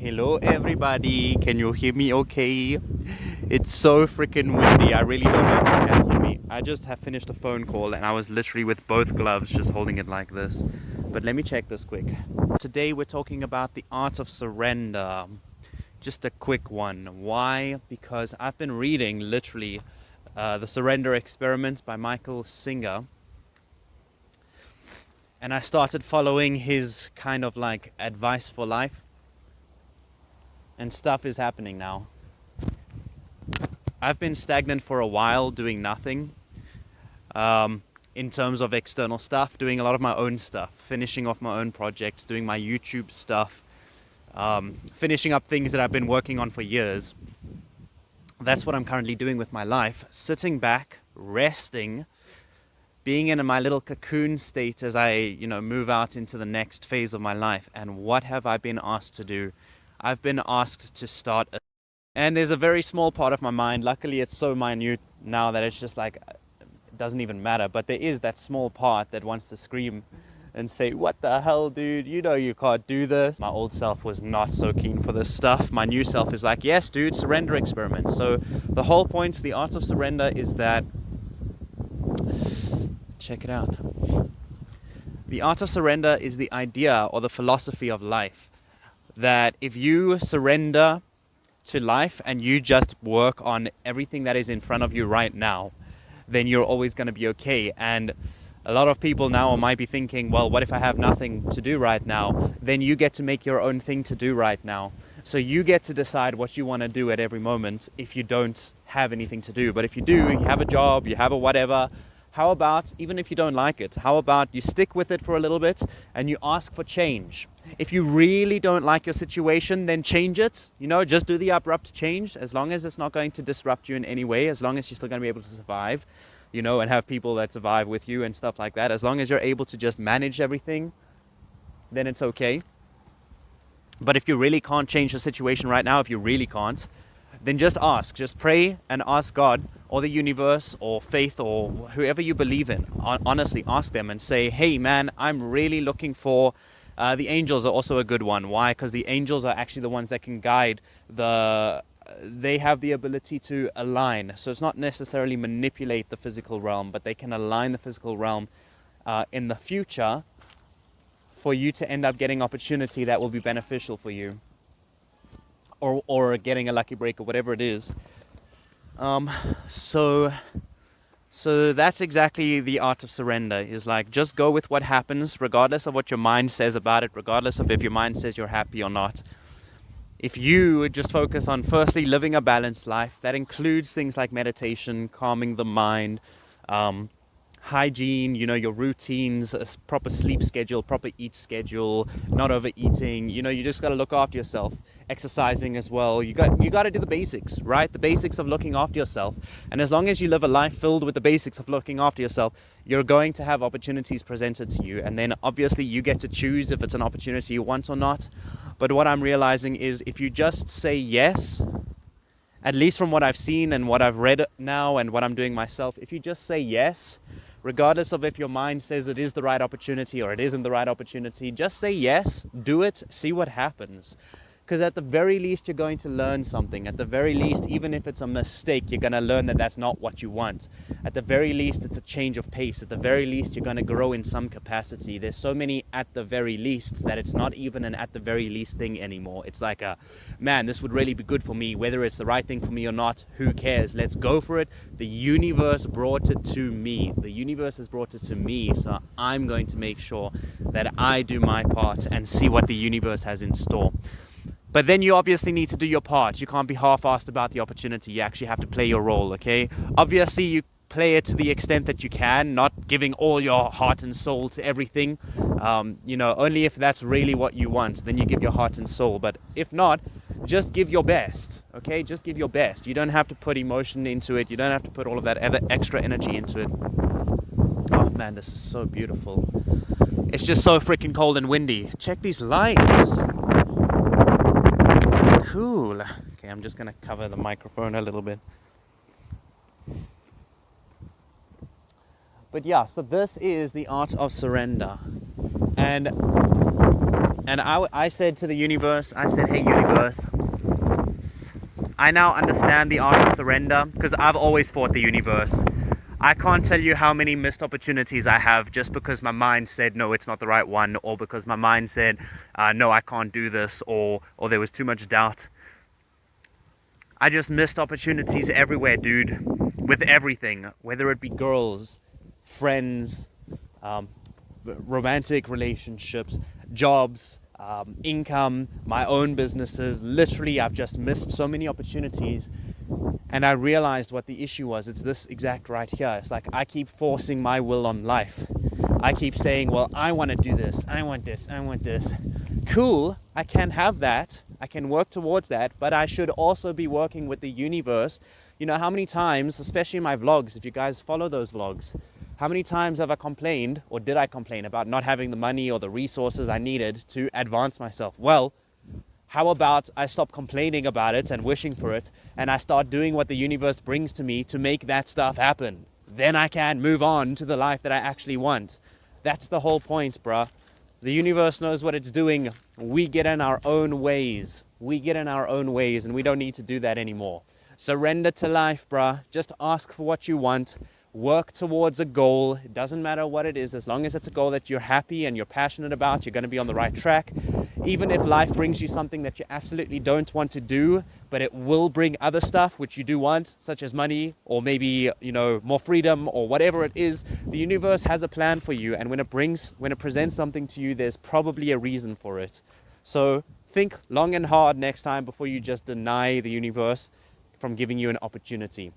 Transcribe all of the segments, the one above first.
Hello everybody, can you hear me okay? It's so freaking windy, I really don't know if you can hear me. I just have finished a phone call and I was literally with both gloves just holding it like this. But let me check this quick. Today we're talking about the art of surrender. Just a quick one. Why? Because I've been reading literally The Surrender Experiment by Michael Singer. And I started following his kind of like advice for life. And stuff is happening now. I've been stagnant for a while doing nothing in terms of external stuff, doing a lot of my own stuff, finishing off my own projects, doing my YouTube stuff, finishing up things that I've been working on for years. That's what I'm currently doing with my life, sitting back, resting, being in my little cocoon state as I, move out into the next phase of my life. And what have I been asked to do? I've been asked to start and there's a very small part of my mind, luckily it's so minute now that it's just like, it doesn't even matter, but there is that small part that wants to scream and say, what the hell, dude, you can't do this. My old self was not so keen for this stuff. My new self is like, yes, dude, surrender experiment. So the whole point, the art of surrender is that, check it out. The art of surrender is the idea or the philosophy of life. That if you surrender to life and you just work on everything that is in front of you right now, then you're always going to be okay. And a lot of people now might be thinking, well, what if I have nothing to do right now? Then you get to make your own thing to do right now. So you get to decide what you want to do at every moment if you don't have anything to do. But if you do, you have a job, you have a whatever, how about, even if you don't like it, how about you stick with it for a little bit and you ask for change? If you really don't like your situation, then change it. Just do the abrupt change, as long as it's not going to disrupt you in any way, as long as you're still going to be able to survive, and have people that survive with you and stuff like that. As long as you're able to just manage everything, then it's okay. But if you really can't change the situation right now, if you really can't, then just ask. Just pray and ask God or the universe or faith or whoever you believe in. Honestly, ask them and say, hey, man, I'm really looking for... the angels are also a good one. Why? Because the angels are actually the ones that can guide they have the ability to align. So it's not necessarily manipulate the physical realm, but they can align the physical realm in the future for you to end up getting opportunity that will be beneficial for you. Or getting a lucky break or whatever it is. So that's exactly the art of surrender, is like, just go with what happens, regardless of what your mind says about it, regardless of if your mind says you're happy or not. If you just focus on firstly living a balanced life, that includes things like meditation, calming the mind, hygiene, your routines, a proper sleep schedule, proper eat schedule, not overeating. You just got to look after yourself. Exercising as well. You got to do the basics, right? The basics of looking after yourself. And as long as you live a life filled with the basics of looking after yourself, you're going to have opportunities presented to you. And then obviously you get to choose if it's an opportunity you want or not. But what I'm realizing is if you just say yes, at least from what I've seen and what I've read now and what I'm doing myself, if you just say yes, regardless of if your mind says it is the right opportunity or it isn't the right opportunity, just say yes, do it, see what happens. Because at the very least, you're going to learn something. At the very least, even if it's a mistake, you're going to learn that that's not what you want. At the very least, it's a change of pace. At the very least, you're going to grow in some capacity. There's so many at the very least that it's not even an at the very least thing anymore. It's like man, this would really be good for me. Whether it's the right thing for me or not, who cares? Let's go for it. The universe brought it to me. The universe has brought it to me. So I'm going to make sure that I do my part and see what the universe has in store. But then you obviously need to do your part. You can't be half-assed about the opportunity. You actually have to play your role, okay? Obviously, you play it to the extent that you can, not giving all your heart and soul to everything. Only if that's really what you want, then you give your heart and soul. But if not, just give your best, okay? Just give your best. You don't have to put emotion into it. You don't have to put all of that other extra energy into it. Oh, man, this is so beautiful. It's just so freaking cold and windy. Check these lights. Cool. Okay, I'm just going to cover the microphone a little bit. But yeah, so this is the art of surrender. And And I said to the universe, I said, hey universe, I now understand the art of surrender, because I've always fought the universe. I can't tell you how many missed opportunities I have just because my mind said, no, it's not the right one, or because my mind said, no, I can't do this, or there was too much doubt. I just missed opportunities everywhere, dude, with everything, whether it be girls, friends, romantic relationships, jobs, income, my own businesses. Literally, I've just missed so many opportunities. And I realized what the issue was. It's this exact right here. It's like I keep forcing my will on life. I keep saying, well, I want to do this. I want this. I want this. Cool. I can have that. I can work towards that. But I should also be working with the universe. You know, how many times, especially in my vlogs, if you guys follow those vlogs, how many times have I complained, or did I complain about not having the money or the resources I needed to advance myself? Well, how about I stop complaining about it and wishing for it, and I start doing what the universe brings to me to make that stuff happen? Then I can move on to the life that I actually want. That's the whole point, bruh. The universe knows what it's doing. We get in our own ways. We get in our own ways, and we don't need to do that anymore. Surrender to life, bruh. Just ask for what you want. Work towards a goal. It doesn't matter what it is. As long as it's a goal that you're happy and you're passionate about, you're going to be on the right track. Even if life brings you something that you absolutely don't want to do, but it will bring other stuff which you do want, such as money, or maybe, you know, more freedom, or whatever it is, the universe has a plan for you. And when it presents something to you, there's probably a reason for it. So think long and hard next time before you just deny the universe from giving you an opportunity.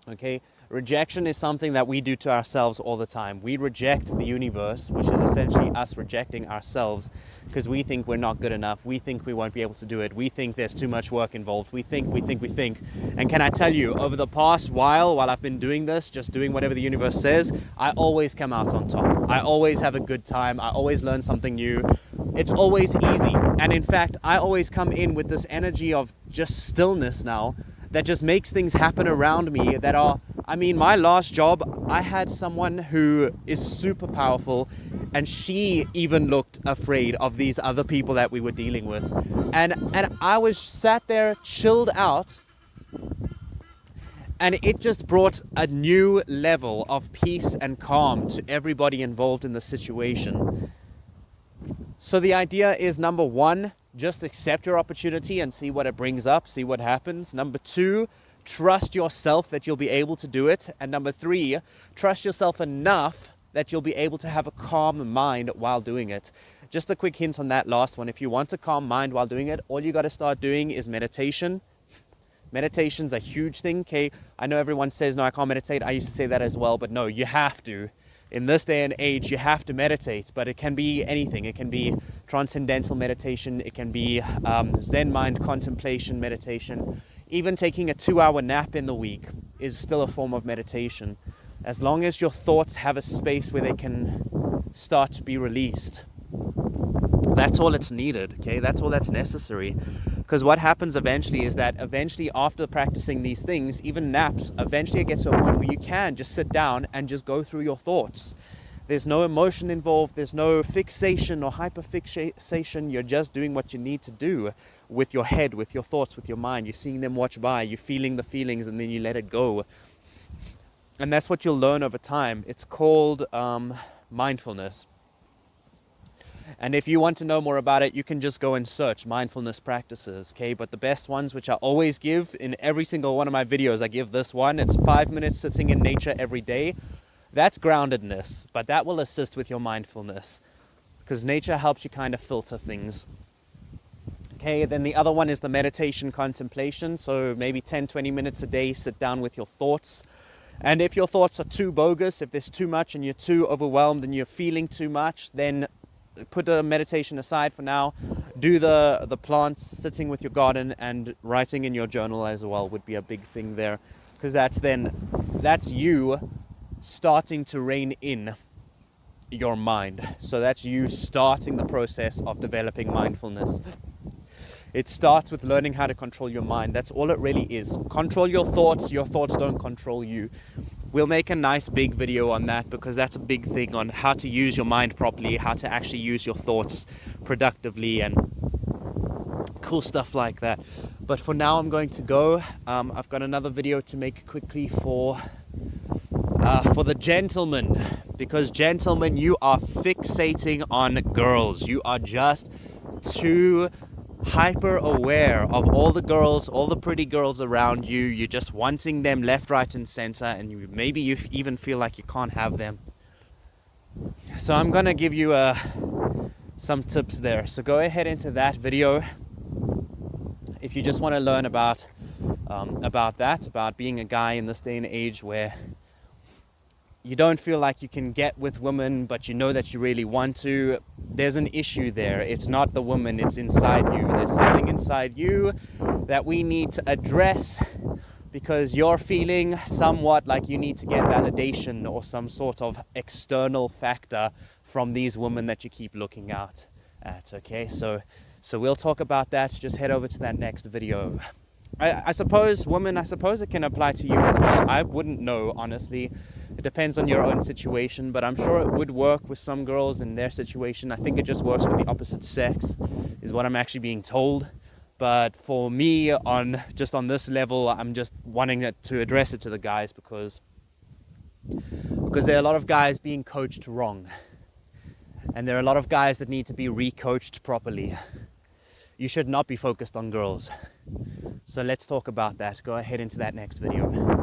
Okay? Rejection is something that we do to ourselves all the time. We reject the universe, which is essentially us rejecting ourselves, because we think we're not good enough. We think we won't be able to do it. We think there's too much work involved. We think. And can I tell you, over the past while I've been doing this, just doing whatever the universe says, I always come out on top. I always have a good time. I always learn something new. It's always easy. And in fact, I always come in with this energy of just stillness now that just makes things happen around me that are, I mean, my last job, I had someone who is super powerful, and she even looked afraid of these other people that we were dealing with. And I was sat there, chilled out, and it just brought a new level of peace and calm to everybody involved in the situation. So the idea is, number one, just accept your opportunity and see what it brings up, see what happens. Number two, trust yourself that you'll be able to do it. And number three, trust yourself enough that you'll be able to have a calm mind while doing it. Just a quick hint on that last one. If you want a calm mind while doing it, all you got to start doing is meditation. Meditation's a huge thing, okay? I know everyone says, no, I can't meditate. I used to say that as well, but no, you have to. In this day and age, you have to meditate, but it can be anything. It can be transcendental meditation. It can be Zen mind contemplation meditation. Even taking a 2-hour nap in the week is still a form of meditation, as long as your thoughts have a space where they can start to be released. That's all it's needed, okay? That's all that's necessary. Because what happens eventually is that after practicing these things, even naps, eventually it gets to a point where you can just sit down and just go through your thoughts. There's no emotion involved. There's no fixation or hyperfixation. You're just doing what you need to do with your head, with your thoughts, with your mind. You're seeing them watch by. You're feeling the feelings, and then you let it go. And that's what you'll learn over time. It's called mindfulness. And if you want to know more about it, you can just go and search mindfulness practices, okay? But the best ones, which I always give in every single one of my videos, I give this one. It's 5 minutes sitting in nature every day. That's groundedness, but that will assist with your mindfulness, because nature helps you kind of filter things. Okay, then the other one is the meditation contemplation. So maybe 10-20 minutes a day, sit down with your thoughts. And if your thoughts are too bogus, if there's too much and you're too overwhelmed and you're feeling too much, then put the meditation aside for now. Do the plants, sitting with your garden, and writing in your journal as well would be a big thing there, because that's you starting to rein in your mind. So that's you starting the process of developing mindfulness. It starts with learning how to control your mind. That's all it really is. Control your thoughts don't control you. We'll make a nice big video on that, because that's a big thing on how to use your mind properly, how to actually use your thoughts productively and cool stuff like that. But for now, I'm going to go. I've got another video to make quickly for the gentlemen, because gentlemen, you are fixating on girls. You are just too hyper aware of all the girls, all the pretty girls around you. You're just wanting them left, right, and center, and maybe you even feel like you can't have them. So I'm gonna give you some tips there. So go ahead into that video if you just want to learn about being a guy in this day and age where you don't feel like you can get with women, but you know that you really want to. There's an issue there. It's not the woman, it's inside you. There's something inside you that we need to address, because you're feeling somewhat like you need to get validation or some sort of external factor from these women that you keep looking out at. Okay, so we'll talk about that. Just head over to that next video. I suppose it can apply to you as well. I wouldn't know, honestly. It depends on your own situation, but I'm sure it would work with some girls in their situation. I think it just works with the opposite sex, is what I'm actually being told. But for me, on this level, I'm just wanting to address it to the guys, because there are a lot of guys being coached wrong. And there are a lot of guys that need to be re-coached properly. You should not be focused on girls. So let's talk about that. Go ahead into that next video.